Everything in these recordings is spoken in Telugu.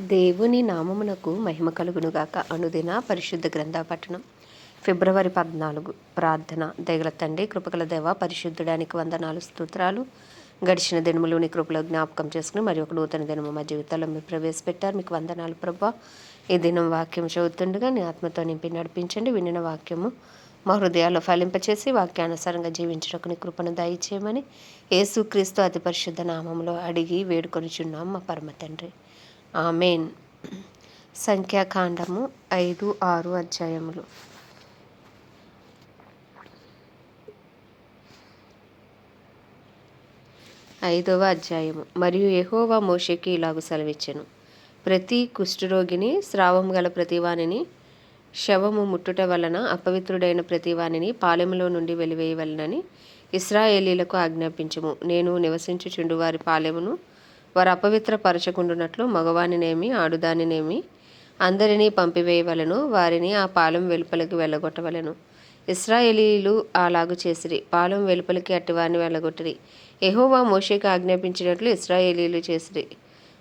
దేవుని నామమునకు మహిమ కలుగునుగాక. అనుదిన పరిశుద్ధ గ్రంథ పఠనం. ఫిబ్రవరి 14. ప్రార్థన. దయగల తండ్రి, కృపగల దేవ, పరిశుద్ధుడానికి వందనాలు, స్తోత్రాలు. గడిచిన దినములోని కృపలో జ్ఞాపకం చేసుకుని మరి ఒక నూతన దినము మా జీవితాల్లో మీరు ప్రవేశపెట్టారు. మీకు వందనాలు ప్రభా. ఈ దినం వాక్యం చదువుతుండగా నీ ఆత్మతో నింపి నడిపించండి. వినిన వాక్యము మా హృదయాల్లో ఫలింపచేసి వాక్యానుసారంగా జీవించడానికి నీ కృపను దయచేయమని యేసుక్రీస్తు అతి పరిశుద్ధ నామంలో అడిగి వేడుకొనిచున్నాం మా పరమ తండ్రి. ఆమేన్. సంఖ్యాకాండము 5-6 అధ్యాయములు. ఐదవ అధ్యాయము. మరియు యెహోవా మోషేకి ఇలాగు సెలవిచ్చెను. ప్రతి కుష్ఠరోగిని, స్రావం గల ప్రతివానిని, శవము ముట్టుట వలన అపవిత్రుడైన ప్రతివానిని పాలెములో నుండి వెలివేయవలనని ఇశ్రాయేలీలకు ఆజ్ఞాపించుము. నేను నివసించుచుండు వారి పాలెమును వారు అపవిత్రపరచకుండునట్లు మగవానినేమి ఆడుదానినేమి అందరినీ పంపివేయవలను. వారిని ఆ పాలెం వెలుపలికి వెళ్ళగొట్టవలను. ఇశ్రాయేలీలు అలాగు చేసిరి. పాలెం వెలుపలికి అట్టివారిని వెళ్ళగొట్టిరి. యెహోవా మోషేకి ఆజ్ఞాపించినట్లు ఇశ్రాయేలీలు చేసిరి.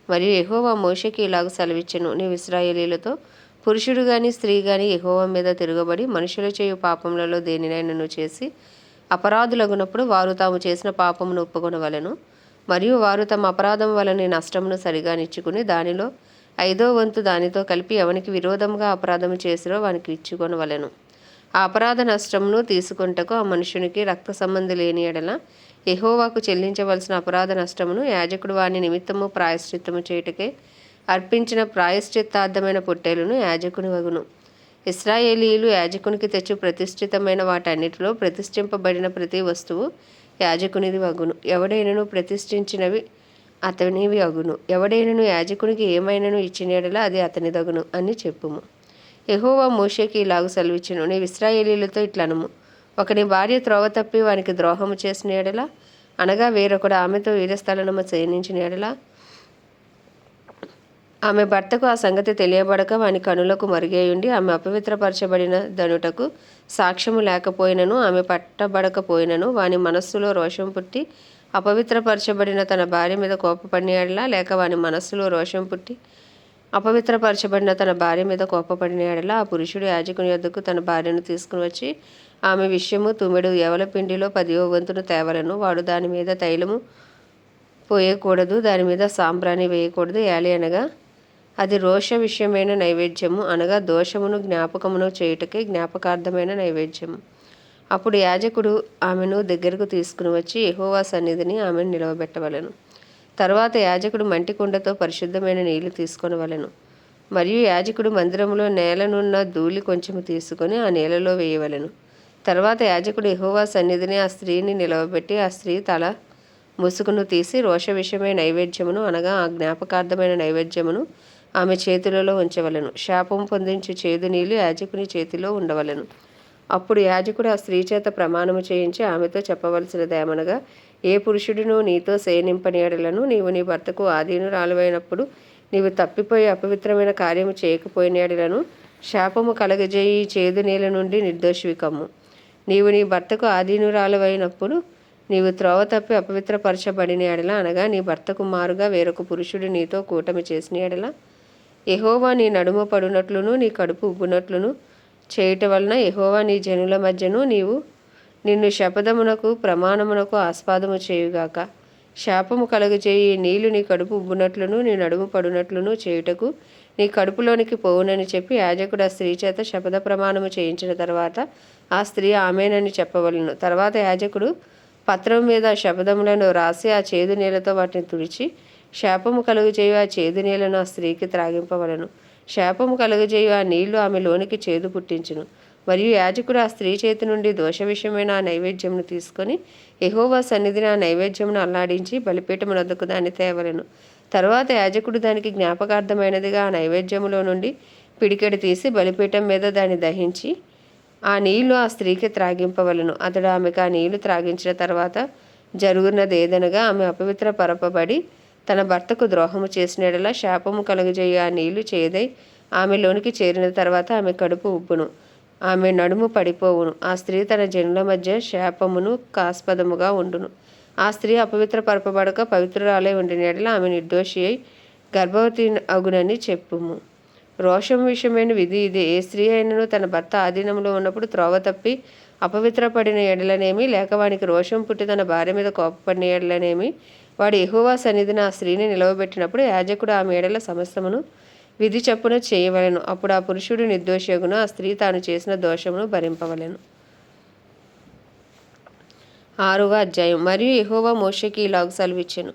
మరియు యెహోవా మోషేకి ఇలాగ సెలవిచ్చెను. నీవు ఇశ్రాయేలీలతో, పురుషుడు గాని స్త్రీ గాని యెహోవా మీద తిరగబడి మనుషుల చేయు పాపములలో దేనినైనను చేసి అపరాధులగునప్పుడు వారు తాము చేసిన పాపమును ఒప్పుకొనవలెను. మరియు వారు తమ అపరాధం వలన నష్టమును సరిగా నిచ్చుకుని దానిలో 5వ వంతు దానితో కలిపి ఎవనికి విరోధంగా అపరాధము చేసిరో వానికి ఇచ్చుకొనవలెను. ఆ అపరాధ నష్టమును తీసుకొనుటకు ఆ మనుషునికి రక్త సంబంధి లేని ఎడల యెహోవాకు చెల్లించవలసిన అపరాధ నష్టమును యాజకుడు వాని నిమిత్తము ప్రాయశ్చిత్తము చేయుటకై అర్పించిన ప్రాయశ్చిత్తార్థమైన పొట్టేలును యాజకుని వగును. ఇశ్రాయేలీయులు యాజకునికి తెచ్చు ప్రతిష్ఠితమైన వాటన్నిటిలో ప్రతిష్ఠింపబడిన ప్రతి వస్తువు యాజకునిది వగును. ఎవడైనను ప్రతిష్ఠించినవి అతనివి అగును. ఎవడైనను యాజకునికి ఏమైనను ఇచ్చిన యెడల అది అతనిదగును అని చెప్పుము. యెహోవా మోషేకి ఇలాగు సెలవిచ్చెను. నీవు ఇశ్రాయేలీయులతో ఇట్లనుము. ఒకని భార్య త్రోవ తప్పి వానికి ద్రోహము చేసిన యెడల, అనగా వేరొకడు ఆమెతో వీరస్థలనము చేయనించిన యెడల, ఆమె భర్తకు ఆ సంగతి తెలియబడక వాని కనులకు మరుగేయుండి ఆమె అపవిత్రపరచబడిన దనుటకు సాక్ష్యము లేకపోయినను, ఆమె పట్టబడకపోయినను, వాని మనస్సులో రోషం పుట్టి అపవిత్రపరచబడిన తన భార్య మీద కోపపడిన యెడల, లేక వాని మనస్సులో రోషం పుట్టి అపవిత్రపరచబడిన తన భార్య మీద కోపపడిన యెడల, ఆ పురుషుడు యాజకుని యొద్దకు తన భార్యను తీసుకుని వచ్చి ఆమె విషయము తుమ్మెడు యవల పిండిలో 10వ వంతును తేవలను. వాడు దాని మీద తైలము పోయకూడదు, దాని మీద సాంబ్రాణి వేయకూడదు. ఏలి అనగా అది రోష విషయమైన నైవేద్యము, అనగా దోషమును జ్ఞాపకమును చేయుటకే జ్ఞాపకార్థమైన నైవేద్యము. అప్పుడు యాజకుడు ఆమెను దగ్గరకు తీసుకుని వచ్చి యెహోవా సన్నిధిని ఆమెను నిలవబెట్టవలెను. తర్వాత యాజకుడు మంటి కుండతో పరిశుద్ధమైన నీళ్లు తీసుకొనవలెను. మరియు యాజకుడు మందిరములో నేలనున్న ధూళి కొంచెము తీసుకొని ఆ నీళ్లలో వేయవలెను. తర్వాత యాజకుడు యెహోవా సన్నిధిని ఆ స్త్రీని నిలవబెట్టి ఆ స్త్రీ తల ముసుగును తీసి రోష విషయమైన నైవేద్యమును, అనగా ఆ జ్ఞాపకార్థమైన నైవేద్యమును ఆమె చేతులలో ఉంచవలెను. శాపము పొందించు చేదు నీళ్లు యాజకుని చేతిలో ఉండవలెను. అప్పుడు యాజకుడు ఆ స్త్రీ చేత ప్రమాణము చేయించి ఆమెతో చెప్పవలసినదేమనగా, ఏ పురుషుడును నీతో శయనింపని యెడలను నీవు నీ భర్తకు ఆధీనురాలువైనప్పుడు నీవు తప్పిపోయి అపవిత్రమైన కార్యము చేయకపోయిన యెడలను శాపము కలగజేయి చేదు నీళ్ళ నుండి నిర్దోషివి కమ్ము. నీవు నీ భర్తకు ఆధీనురాలువైనప్పుడు నీవు త్రోవ తప్పి అపవిత్రపరచబడిన యెడల, అనగా నీ భర్తకు మారుగా వేరొక పురుషుడు నీతో కూటమి చేసిన యెడల, యెహోవా నీ నడుము పడునట్లును నీ కడుపు ఉబ్బునట్లును చేయుట వలన యెహోవా నీ జనుల మధ్యను నిన్ను శపథమునకు ప్రమాణమునకు ఆస్పాదము చేయుగాక. శాపము కలుగజేయి నీళ్లు నీ కడుపు ఉబ్బునట్లును నీ నడుము పడునట్లును చేయుటకు నీ కడుపులోనికి పోవునని చెప్పి యాజకుడు ఆ స్త్రీ చేత శపథ ప్రమాణము చేయించిన తర్వాత ఆ స్త్రీ ఆమెనని చెప్పవలను. తర్వాత యాజకుడు పత్రం మీద శపథములను రాసి ఆ చేదు నీళ్లతో వాటిని తుడిచి శాపము కలుగజేయు ఆ చేదు నీళ్లను ఆ స్త్రీకి త్రాగింపవలను. శాపము కలుగజేయు ఆ నీళ్లు ఆమెలోనికి చేదు పుట్టించును. మరియు యాజకుడు ఆ స్త్రీ చేతి నుండి దోష విషయమైన ఆ నైవేద్యమును తీసుకొని యెహోవా సన్నిధిని ఆ నైవేద్యమును అల్లాడించి బలిపీఠమునొద్దకు దాన్ని తేవలెను. తర్వాత యాజకుడు దానికి జ్ఞాపకార్థమైనదిగా ఆ నైవేద్యములో నుండి పిడికెడు తీసి బలిపీఠం మీద దాన్ని దహించి ఆ నీళ్లు ఆ స్త్రీకి త్రాగింపవలను. అతడు ఆమెకు ఆ నీళ్లు త్రాగించిన తర్వాత జరుగునదేదనగా, ఆమె అపవిత్రపరపబడి తన భర్తకు ద్రోహము చేసిన యెడల శాపము కలుగజేయు ఆ నీళ్లు చేదై ఆమెలోనికి చేరిన తర్వాత ఆమె కడుపు ఉబ్బును, ఆమె నడుము పడిపోవును. ఆ స్త్రీ తన జనుల మధ్య శాపమును కాస్పదముగా ఉండును. ఆ స్త్రీ అపవిత్రపరపబడక పవిత్రురాలై ఉండిన యెడల ఆమె నిర్దోషి అయి గర్భవతి అగునని చెప్పుము. రోషం విషయమైన విధి ఇదే: ఏ స్త్రీ అయినను తన భర్త ఆధీనంలో ఉన్నప్పుడు త్రోవ తప్పి అపవిత్రపడిన ఎడలనేమి, లేక వానికి రోషం పుట్టి తన భార్య మీద కోపపడిన ఎడలనేమి, వాడు యెహోవా సన్నిధిని ఆ స్త్రీని నిలవబెట్టినప్పుడు యాజకుడు ఆమె ఎడల సమస్తమును విధి చొప్పున చేయవలెను. అప్పుడు ఆ పురుషుడు నిర్దోషియగును, ఆ స్త్రీ తాను చేసిన దోషమును భరింపవలెను. 6వ అధ్యాయం. మరియు యెహోవా మోషేకి ఇలాగు సెలవిచ్చెను: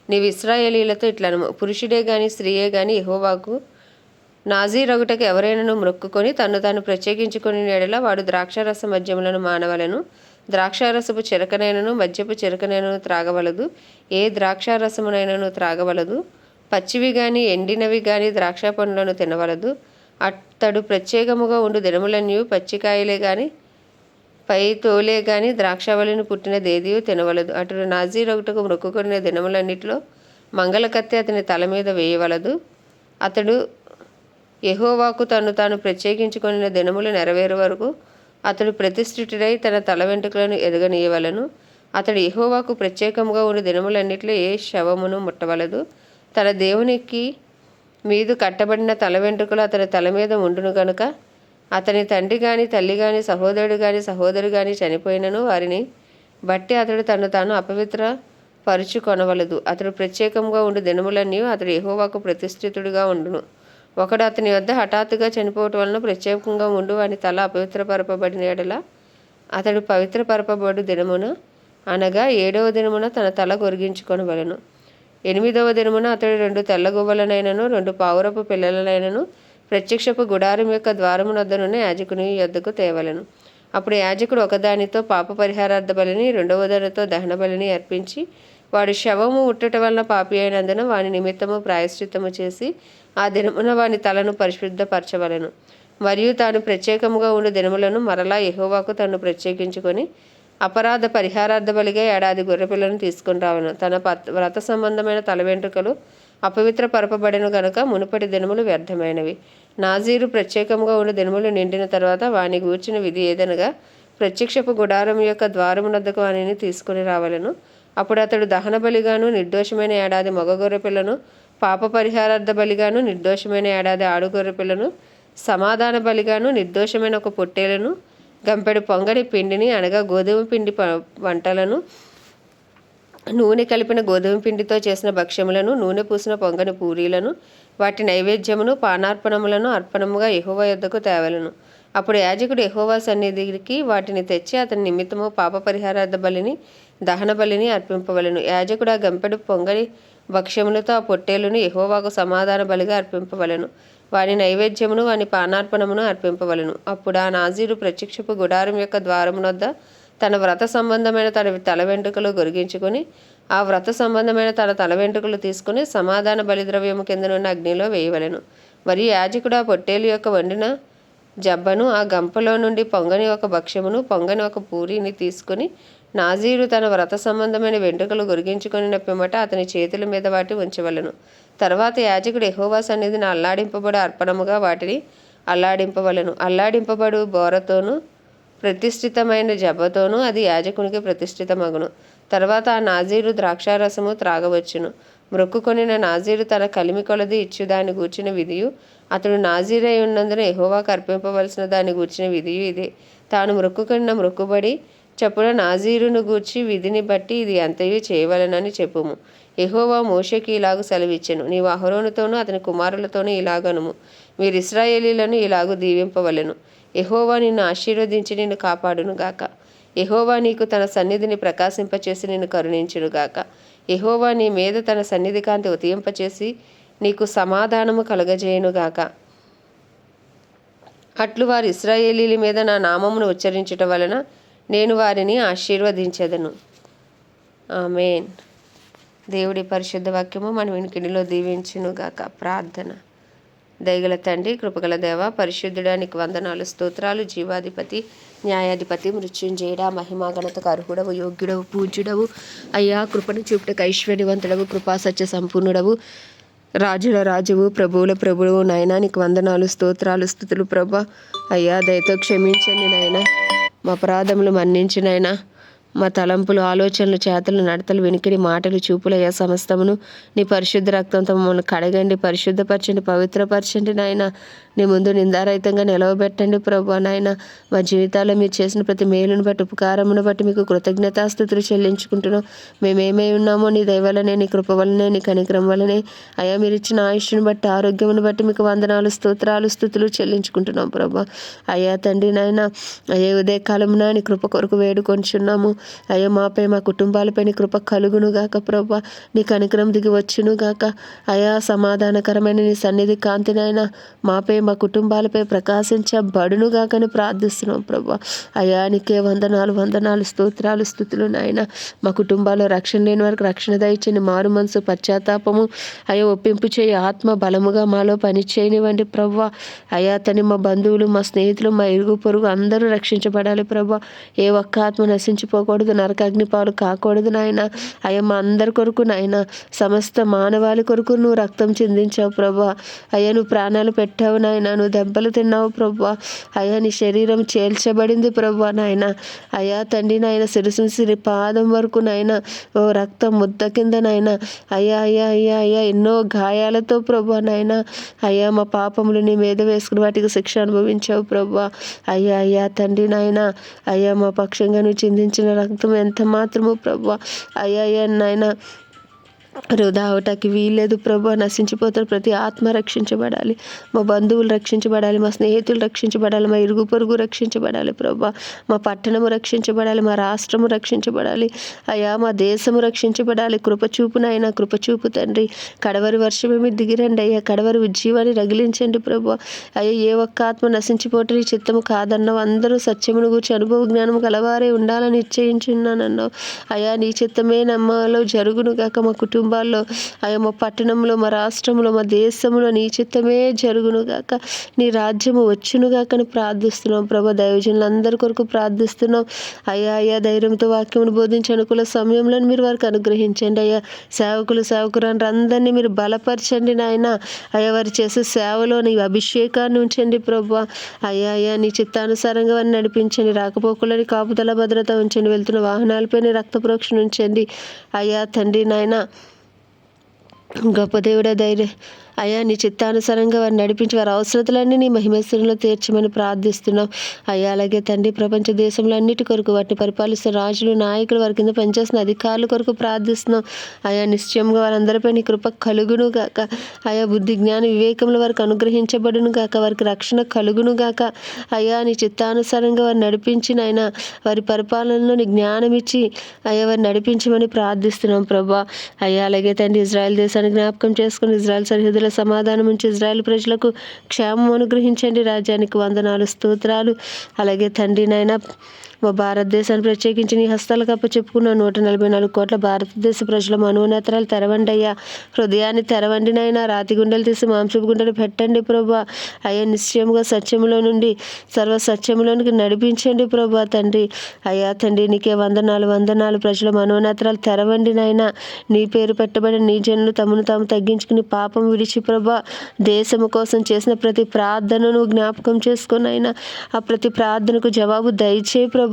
నీవు ఇశ్రాయేలీయులతో ఇట్లనము, పురుషుడే గాని స్త్రీయే గాని యెహోవాకు నాజీరగుటకు ఎవరైనాను మ్రొక్కుకొని తన్ను తాను ప్రత్యేకించుకొని ఎడల వాడు ద్రాక్షారస మద్యములను మానవలెను. ద్రాక్షారసపు చెరకనైనను మద్యపు చెరకనైనను త్రాగవలదు. ఏ ద్రాక్షారసమునైనను త్రాగవలదు. పచ్చివి గాని ఎండినవి గాని ద్రాక్ష పండ్లను తినవలదు. అతడు ప్రత్యేకముగా ఉండు దినములన్నీ పచ్చికాయలే గాని పై తోలే గాని ద్రాక్షవల్లిని పుట్టినదేదియూ తినవలదు. అతడు నాజీరగుటకు మ్రొక్కుకొనిన దినములన్నిటిలో మంగళకత్తె అతని తల మీద వేయవలదు. అతడు యెహోవాకు తన్ను తాను ప్రత్యేకించుకొనిన దినములు నెరవేరు వరకు అతడు ప్రతిష్ఠితుడై తన తల వెంట్రుకలను ఎదగనీయవలెను. అతడు యెహోవాకు ప్రత్యేకముగా ఉండి దినములన్నిటిలో ఏ శవమును ముట్టవలదు. తన దేవునికి మీదు కట్టబడిన తల వెంట్రుకలు అతని తల మీద ఉండును గనుక అతని తండ్రి గాని తల్లి గాని సహోదరుడు గాని సహోదరి గాని చనిపోయినను వారిని బట్టి అతడు తను తాను అపవిత్ర పరుచుకొనవలదు. అతడు ప్రత్యేకంగా ఉండు దినములన్నీ అతడు యెహోవాకు ప్రతిష్ఠితుడిగా ఉండును. ఒకడు అతని వద్ద హఠాత్తుగా చనిపోవటం వలన ప్రత్యేకంగా ఉండు వాని తల అపవిత్రపరపబడిన ఎడల అతడు పవిత్రపరపబడు దినమున అనగా 7వ దినమున తన తల గొరిగించుకొనవలెను. 8వ దినమున అతడు 2 తెల్ల గువ్వలనైనను 2 పావురపు పిల్లలనైనను ప్రత్యక్షపు గుడారం యొక్క ద్వారమునొద్దనున్న యాజకుని యొద్దకు తేవలెను. అప్పుడు యాజకుడు ఒకదానితో పాప పరిహారార్థ బలిని, 2వ దానితో దహన బలిని అర్పించి, వాడు శవము ఉట్టట వలన పాపి అయినందున వాని నిమిత్తము ప్రాయశ్చిత్తము చేసి ఆ దినమున వాని తలను పరిశుద్ధపరచవలెను. మరియు తాను ప్రత్యేకముగా ఉండు దినములను మరలా యెహోవాకు తను ప్రత్యేకించుకొని అపరాధ పరిహారార్థ బలిగా ఏడాది గొర్రెపిల్లను తీసుకుని రావను. తన వ్రత సంబంధమైన తల వెంట్రుకలు అపవిత్ర పరపబడిన గనుక మునుపటి దినములు వ్యర్థమైనవి. నాజీరు ప్రత్యేకంగా ఉండి దినములు నిండిన తర్వాత వాని గూర్చిన విధి ఏదనగా ప్రత్యక్షపు గుడారం యొక్క ద్వారమునద్దకు వానిని తీసుకుని రావలెను. అప్పుడు అతడు దహన బలిగాను నిర్దోషమైన ఏడాది మగ గొర్రెపిల్లను, పాప పరిహారార్థ బలిగాను నిర్దోషమైన ఏడాది ఆడు గొర్రెపిల్లను, సమాధాన బలిగాను నిర్దోషమైన ఒక పొట్టేలను, గంపెడు పొంగని పిండిని అనగా గోధుమ పిండి వంటలను, నూనె కలిపిన గోధుమ పిండితో చేసిన భక్ష్యములను, నూనె పూసిన పొంగని పూరీలను, వాటి నైవేద్యమును పానార్పణములను అర్పణముగా యెహోవా యొద్దకు తేవలెను. అప్పుడు యాజకుడు యెహోవా సన్నిధికి వాటిని తెచ్చి అతని నిమిత్తము పాప పరిహారార్థ బలిని దహన బలిని అర్పింపవలెను. యాజకుడు ఆ గంపెడు పొంగని భక్ష్యములతో ఆ పొట్టేలును యెహోవాకు సమాధాన బలిగా అర్పింపవలెను. వాని నైవేద్యమును వాని పానార్పణమును అర్పింపవలెను. అప్పుడు ఆ నాజీరు ప్రత్యక్షపు గుడారం యొక్క ద్వారమునొద్ద తన వ్రత సంబంధమైన తన తల వెంట్రుకలు గొరిగించుకొని ఆ వ్రత సంబంధమైన తన తల వెంట్రుకలు తీసుకుని సమాధాన బలిద్రవ్యము కిందనున్న అగ్నిలో వేయవలెను. మరియు యాజకుడు ఆ పొట్టేలు యొక్క వండిన జబ్బను, ఆ గంపలో నుండి పొంగని ఒక భక్ష్యమును, పొంగని ఒక పూరీని తీసుకుని నాజీరు తన వ్రత సంబంధమైన వెంట్రుకలు గొరిగించుకొని పిమ్మట అతని చేతుల మీద వాటి ఉంచవలెను. తర్వాత యాజకుడు యెహోవా సన్నిధిని అల్లాడింపబడు అర్పణముగా వాటిని అల్లాడింపవలెను. అల్లాడింపబడు బోరతోనూ ప్రతిష్ఠితమైన జబ్బతోనూ అది యాజకునికి ప్రతిష్ఠితమగును. తర్వాత ఆ నాజీరు ద్రాక్షారసము త్రాగవచ్చును. మ్రొక్కుకొనిన నాజీరు తన కలిమి కొలది ఇచ్చు దాన్ని గూర్చిన విధియు, అతడు నాజీరై ఉన్నందున యెహోవాకు అర్పింపవలసిన దాన్ని గూర్చిన విధియు ఇదే: తాను మ్రొక్కుకొనిన మ్రొక్కుబడి చొప్పున నాజీరును గూర్చి విధిని బట్టి ఇది అంతయు చేయవలెనని చెప్పుము. యెహోవా మోషేకి ఇలాగు సెలవిచ్చెను: నీవు అహరోనుతోనూ అతని కుమారులతోనూ ఇలాగనుము, మీరు ఇశ్రాయేలీయులను ఇలాగు దీవింపవలెను. యెహోవా నిన్ను ఆశీర్వదించి నిన్ను కాపాడునుగాక. యెహోవా నీకు తన సన్నిధిని ప్రకాశింపచేసి నిన్ను కరుణించునుగాక. యెహోవా నీ మీద తన సన్నిధి కాంతి ఉదయింపచేసి నీకు సమాధానము కలుగజేయునుగాక. అట్లు వారు ఇశ్రాయేలీయుల మీద నా నామమును ఉచ్చరించుట వలన నేను వారిని ఆశీర్వదించెదను. ఆమేన్. దేవుడి పరిశుద్ధ వాక్యము మన వినికిడిలో దీవించునుగాక. ప్రార్థన. దయగల తండ్రి, కృపగల దేవ, పరిశుద్ధుడానికి వందనాలు, స్తోత్రాలు. జీవాధిపతి, న్యాయాధిపతి, మృత్యుంజయుడా, మహిమా ఘనతకు అర్హుడవు, యోగ్యుడవు, పూజ్యుడవు అయ్యా. కృపను చూపుటకు ఐశ్వర్యవంతుడవు, కృపా సత్య సంపూర్ణుడవు, రాజుల రాజువు, ప్రభువుల ప్రభువు నాయనా, నీకు వందనాలు, స్తోత్రాలు, స్తుతులు ప్రభా. అయ్యా దయతో క్షమించండి నాయన, మా అపరాధములు మన్నించి నాయన, మా తలంపులు, ఆలోచనలు, చేతలు, నడతలు, వినికిడి, మాటలు, చూపులయ్యా సమస్తమును నీ పరిశుద్ధ రక్తంతో మమ్మల్ని కడగండి, పరిశుద్ధపరచండి, పవిత్రపరచండి నాయన. నీ ముందు నిందారహితంగా నిలవబెట్టండి ప్రభా నాయన. మా జీవితాల్లో మీరు చేసిన ప్రతి మేలును బట్టి, ఉపకారమును బట్టి మీకు కృతజ్ఞతాస్తుతులు చెల్లించుకుంటున్నాం. మేమేమై ఉన్నామో నీ దయ వల్లనే, నీ కృప వల్లనే, నీ కనికరం వల్లనే అయ్యా. మీరు ఇచ్చిన ఆయుష్ను బట్టి, ఆరోగ్యమును బట్టి మీకు వందనాలు, స్తోత్రాలు, స్తుతులు చెల్లించుకుంటున్నాం ప్రభా. అయ్యా తండ్రి నాయన, అయ్యా ఉదయకాలమున నీ కృప కొరకు వేడుకొంచున్నాము. అయ్యా మాపై, మా కుటుంబాలపై నీ కృప కలుగును గాక ప్రభా. నీ కనికరం దిగి వచ్చును గాక అయా. సమాధానకరమైన నీ సన్నిధి కాంతి నాయన మాపై, మా కుటుంబాలపై ప్రకాశించబడును గాకని ప్రార్థిస్తున్నాం ప్రభా. అయా నీకే వందనాలు, వందనాలు, స్తోత్రాలు, స్తుతులు నాయన. మా కుటుంబాల్లో రక్షణ లేని వారికి రక్షణ దయచేయండి. మారు మనసు, పశ్చాత్తాపము అయ్యా ఒప్పింపు చేయి ఆత్మ బలముగా మాలో పని చేయనివ్వండి ప్రభా. అయా తని మా బంధువులు, మా స్నేహితులు, మా ఇరుగు పొరుగు అందరూ రక్షించబడాలి ప్రభా. ఏ ఒక్క ఆత్మ నశించిపోకూడదు, నరకాగ్ని పాలు కాకూడదు నాయన. అయ్యా మా అందరి కొరకు నాయన, సమస్త మానవాళి కొరకు నువ్వు రక్తం చిందించావు ప్రభా. అయ్యా నువ్వు ప్రాణాలు పెట్టావు నాయన, నువ్వు దెబ్బలు తిన్నావు ప్రభా. అయ్యా నీ శరీరం చేల్చబడింది ప్రభా నాయన. అయ్యా తండ్రి నాయన, సిరి పాదం వరకు నాయన ఓ రక్తం ముద్ద కింద నాయన. అయ్యా అయ్యా అయ్యా అయ్యా ఎన్నో గాయాలతో ప్రభా నాయన. అయ్యా మా పాపములు నీ మీద వేసుకుని వాటికి శిక్ష అనుభవించావు ప్రభా. అయ్యా అయ్యా తండ్రి నాయన, అయ్యా మా పక్షంగా నువ్వు చిందించిన రక్తం ఎంత మాత్రము ప్రభా. అయ్యా అయ్యా నాయన వృధా అవటానికి వీల్లేదు ప్రభా. నశించిపోతారు ప్రతి ఆత్మ రక్షించబడాలి, మా బంధువులు రక్షించబడాలి, మా స్నేహితులు రక్షించబడాలి, మా ఇరుగు పొరుగు రక్షించబడాలి ప్రభా. మా పట్టణము రక్షించబడాలి, మా రాష్ట్రము రక్షించబడాలి అయ్యా. మా దేశము రక్షించబడాలి. కృపచూపునైనా, కృపచూపు తండ్రి. కడవరి వర్షమే మీరు దిగిరండి అయ్యా. కడవరి ఉజ్జీవాన్ని రగిలించండి ప్రభా. అయ్యా ఏ ఒక్క ఆత్మ నశించిపోవటం నీ చిత్తము కాదన్నావు. అందరూ సత్యమును గూర్చి అనుభవ జ్ఞానము గలవారే ఉండాలని నిశ్చయించున్నానన్నావు అయ్యా. నీ చిత్తమే నమ్మలో జరుగును గాక. మా కుటుంబాల్లో అయ్యా, మా పట్టణంలో, మా రాష్ట్రంలో, మా దేశంలో నీ చిత్తమే జరుగును గాక. నీ రాజ్యము వచ్చును గాక అని ప్రార్థిస్తున్నాం ప్రభా. దైవజనులందరి కొరకు ప్రార్థిస్తున్నాం అయ్యా. అయ్యా ధైర్యంతో వాక్యమును బోధించే అనుకూల సమయంలో మీరు వారికి అనుగ్రహించండి అయ్యా. సేవకురాండ్రు అందరినీ మీరు బలపరచండి నాయన. అయ్యా వారు చేసే సేవలో నీ అభిషేకాన్ని ఉంచండి ప్రభా. అయ్యా అయ్యా నీ చిత్తానుసారంగా వారిని నడిపించండి. రాకపోకలని కాపుదల భద్రత ఉంచండి. వెళ్తున్న వాహనాలపై నీ రక్త ప్రోక్షణ ఉంచండి అయ్యా తండ్రి నాయన. గొప్ప దేవుడా ధైర్య అయ్యా, నీ చిత్తానుసారంగా వారిని నడిపించి వారి అవసరతలన్నీ నీ మహిమేశ్వరంలో తీర్చమని ప్రార్థిస్తున్నాం అయ్యా. అలాగే తండ్రి ప్రపంచ దేశంలో అన్నిటి కొరకు వాటిని పరిపాలిస్తున్న రాజులు, నాయకులు, వారి కింద పనిచేస్తున్న అధికారుల కొరకు ప్రార్థిస్తున్నాం అయ్యా. నిశ్చయంగా వారందరిపై నీ కృప కలుగును గాక అయ్యా. బుద్ధి జ్ఞాన వివేకములు వారికి అనుగ్రహించబడును గాక. వారికి రక్షణ కలుగును గాక అయ్యా. నీ చిత్తానుసారంగా వారిని నడిపించిన ఆయన వారి పరిపాలనలో నీ జ్ఞానం ఇచ్చి అయ్యా వారిని నడిపించమని ప్రార్థిస్తున్నాం ప్రభా అయ్యా. అలాగే తండ్రి ఇజ్రాయెల్ దేశాన్ని జ్ఞాపకం చేసుకుని ఇజ్రాయెల్ సరిహద్దుల సమాధానం ఉంచి ఇజ్రాయెల్ ప్రజలకు క్షేమం అనుగ్రహించండి. రాజ్యానికి వందనాలు, స్తోత్రాలు. అలాగే తండ్రి నాయన మా భారతదేశాన్ని ప్రత్యేకించి నీ హస్తాలకు అప్పచెప్పుకున్న 144 కోట్ల భారతదేశ ప్రజల మనోనేత్రాలు తెరవండి అయ్యా. హృదయాన్ని తెరవండి నాయన. రాతి గుండెలు తీసి మాంసపు గుండెలు పెట్టండి ప్రభా అయ్యా. నిశ్చయముగా సత్యములో నుండి సర్వ సత్యములోనికి నడిపించండి ప్రభా తండ్రి అయ్యా. తండ్రి నీకే వందనాలు, వందనాలు. ప్రజల మనోనేత్రాలు తెరవండి నాయన. నీ పేరు పెట్టబడిన నీ జనులు తమను తాము తగ్గించుకుని పాపం విడిచి ప్రభా దేశము కోసం చేసిన ప్రతి ప్రార్థనను జ్ఞాపకం చేసుకుని అయినా ఆ ప్రతి ప్రార్థనకు జవాబు దయచేయి ప్రభా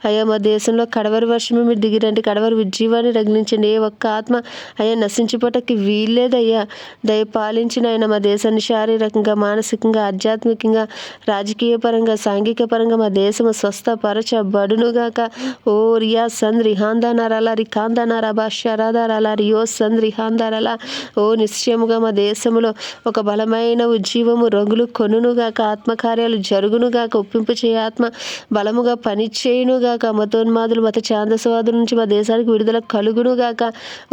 అయ్యా. మా దేశంలో కడవరి వర్షమే మీరు దిగిరండి. కడవరి ఉజ్జీవాన్ని రగిలించండి. ఏ ఒక్క ఆత్మ అయ్యా నశించిపోవటానికి వీల్లేదయ్యా. దయపాలించిన ఆయన మా దేశాన్ని శారీరకంగా, మానసికంగా, ఆధ్యాత్మికంగా, రాజకీయ పరంగా, సాంఘిక పరంగా మా దేశము స్వస్థపరచబడునుగాక. ఓ రియా సంద్రి హాందానారాల రికాందానారా భాష్యరాధారాల రియో సంద్రి హాందారాల. ఓ నిశ్చయముగా మా దేశంలో ఒక బలమైన ఉజ్జీవము రగులు కొనుగాక. ఆత్మకార్యాలు జరుగునుగాక. ఒప్పింపు చేయ ఆత్మ బలముగా పని చేయునుగాక. మతోన్మాదులు, మత ఛాందసవాదుల నుంచి మా దేశానికి విడుదల కలుగునుగాక.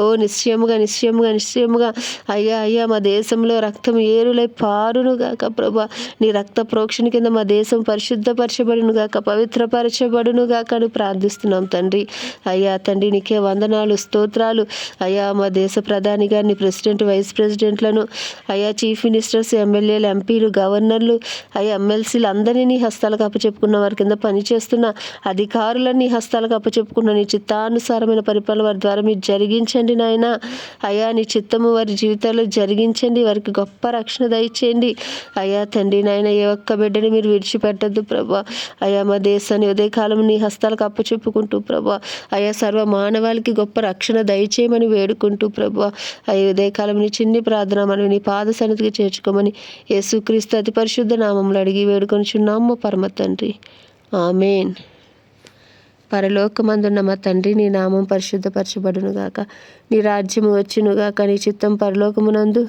ఓ నిశ్చయముగా, నిశ్చయముగా, నిశ్చయముగా అయ్యా. అయ్యా మా దేశంలో రక్తం ఏరులై పారునుగాక ప్రభా. నీ రక్త ప్రోక్షణ కింద మా దేశం పరిశుద్ధపరచబడునుగాక, పవిత్రపరచబడునుగాక అని ప్రార్థిస్తున్నాం తండ్రి అయ్యా. తండ్రి నీకే వందనాలు, స్తోత్రాలు అయ్యా. మా దేశ ప్రధాని గారిని, ప్రెసిడెంట్, వైస్ ప్రెసిడెంట్లను అయ్యా, చీఫ్ మినిస్టర్స్, ఎమ్మెల్యేలు, ఎంపీలు, గవర్నర్లు అయ్యా, ఎమ్మెల్సీలు అందరినీ నీ హస్తాలకు అప్పచెప్పుకున్న వారి కింద పనిచేస్తున్న అధికారులను నీ హస్తాలకు అప్పచెప్పుకున్న నీ చిత్తానుసారమైన పరిపాలన వారి ద్వారా మీరు జరిగించండి నాయన. అయ్యా నీ చిత్తము వారి జీవితాల్లో జరిగించండి, వారికి గొప్ప రక్షణ దయచేయండి. అయ్యా తండ్రి నాయన ఏ ఒక్క బిడ్డని మీరు విడిచిపెట్టద్దు ప్రభా. అయ్యా మా దేశాన్ని ఉదయకాలం నీ హస్తాలకు అప్పచెప్పుకుంటూ ప్రభా, అయ్యా సర్వ మానవాళికి గొప్ప రక్షణ దయచేయమని వేడుకుంటూ ప్రభా, అయ్యా ఉదయకాలం నీ చిన్ని ప్రార్థన మనవి నీ పాద సన్నిధికి చేర్చుకోమని యేసుక్రీస్తు అతి పరిశుద్ధ నామములో అడిగి వేడుకొనుచున్నాము పరమ తండ్రి. ఆమేన్. పరలోకమందున్న మా తండ్రి, నీ నామం పరిశుద్ధపరచబడునుగాక, నీ రాజ్యము వచ్చునుగాక, నీ చిత్తం పరలోకమునందు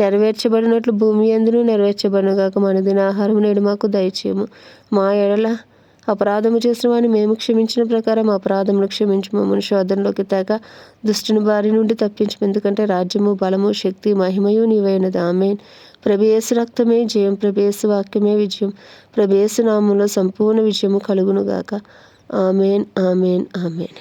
నెరవేర్చబడినట్లు భూమి యందును నెరవేర్చబడునుగాక. మన దిన ఆహారం నేడు మాకు దయచేయము. మా ఎడల అపరాధము చేసిన వారిని మేము క్షమించిన ప్రకారం అపరాధములు క్షమించు. మమ్మల్ని శోధనలోకి తేక దుష్టుని బారి నుండి తప్పించము. ఎందుకంటే రాజ్యము బలము శక్తి మహిమయు నీవైనది. ఆమేన్. ప్రభు యేసు రక్తమే జయం, ప్రభు యేసు వాక్యమే విజయం, ప్రభు యేసు నామములో సంపూర్ణ విజయము కలుగునుగాక. ఆమేన్, ఆమేన్, ఆమేన్.